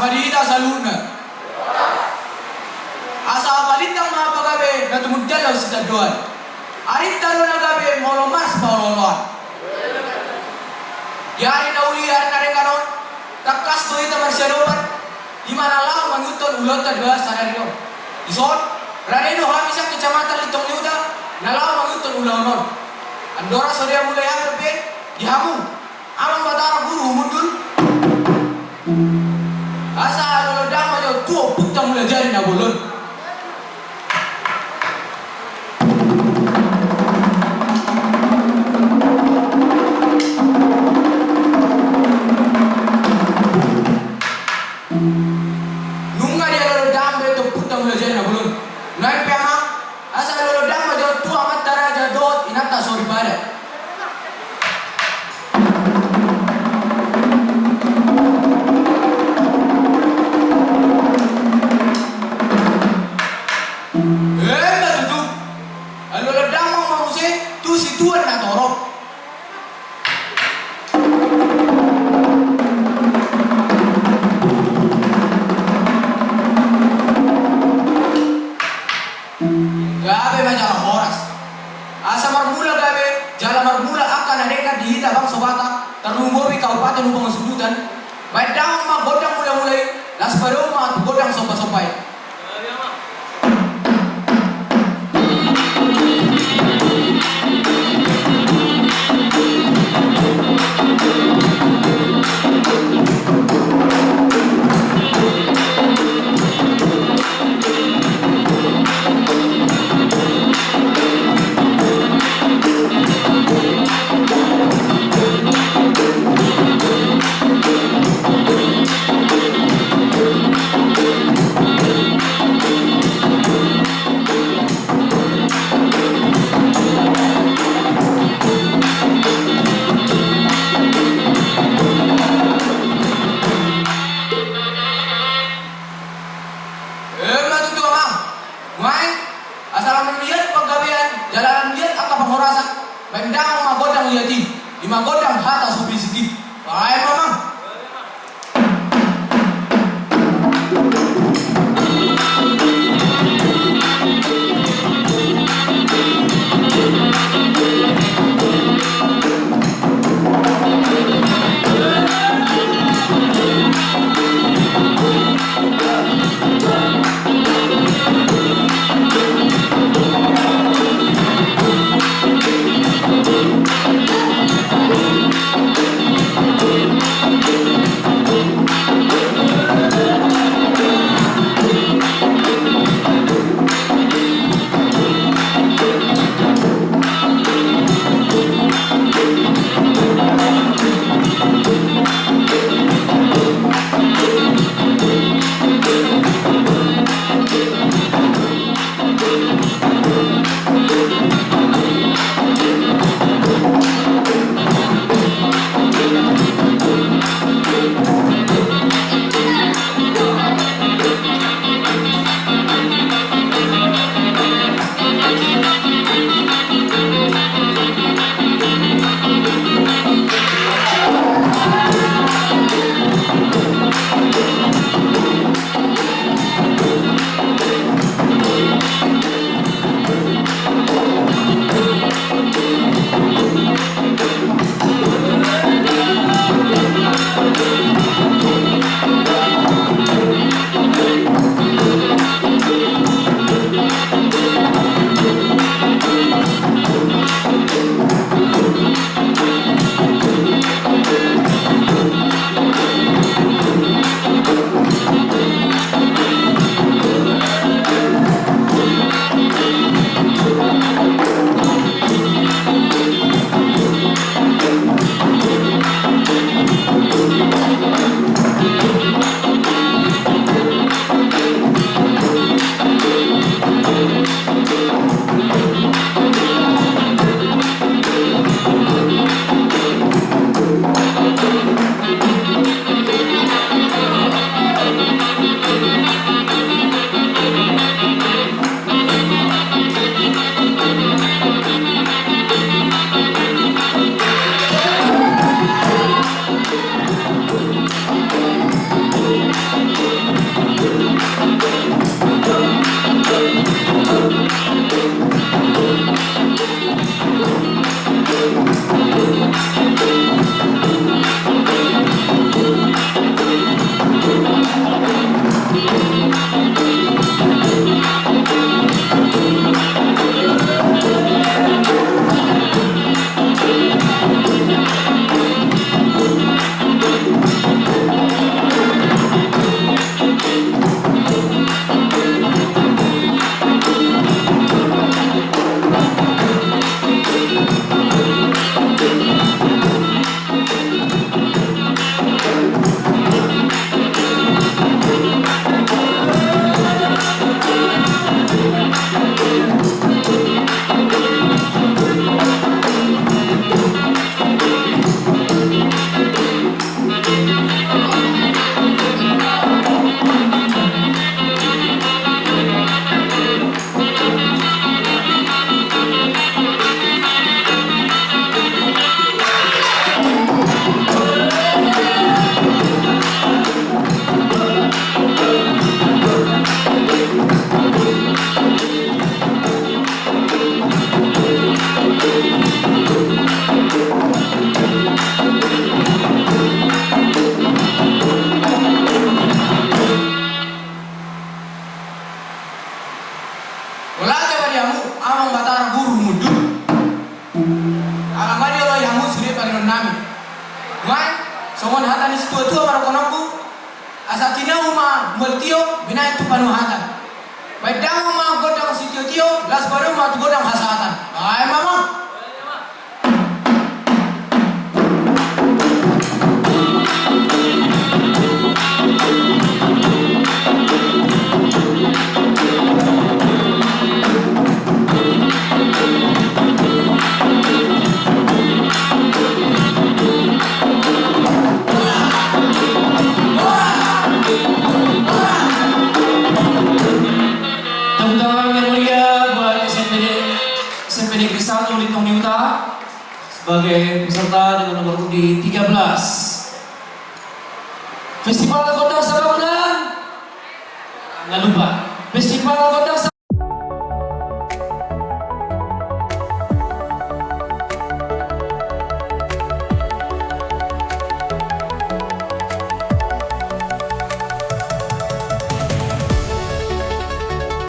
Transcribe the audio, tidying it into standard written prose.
marita sa luna. Asa balitang mga pagabi na tumugdalaw sa taduan. Arit talo na gabi molo mas paulolon. Yari na ulihan na rin karon. Takas to ito marsyalupan. Di mana lang manguton ulot tadua sa narino. Ison, ranino kami sa kecamatan Litong Liuda. Nalaw manguton ulaunon. Andora so dia mulai harapin. Dihamu. Amang batara guru mundul. Asa lolodang majo tuo putang mulai jari na bulon. Kabupaten Lubang Sudutan, baik daang ma godang mulai-mulai, las baru ma godang sopai-sopai. Bendang magodang liati, di magodang hata subi sigi. Baik mamang. Wala coba diamu, amang batara guru mudu. Alam dia lo yamu sudah pakai nami. Mai, songon hata ni tua marakonamku. Asatina uma multio bina itu panu hata. Baik dah uma godang si tio las baru ma tu godang hasatan. Ai mama. Sebagai peserta dengan nomor undi 13 Festival Gondang Sababulan. Jangan lupa Festival Gondang Sababulan.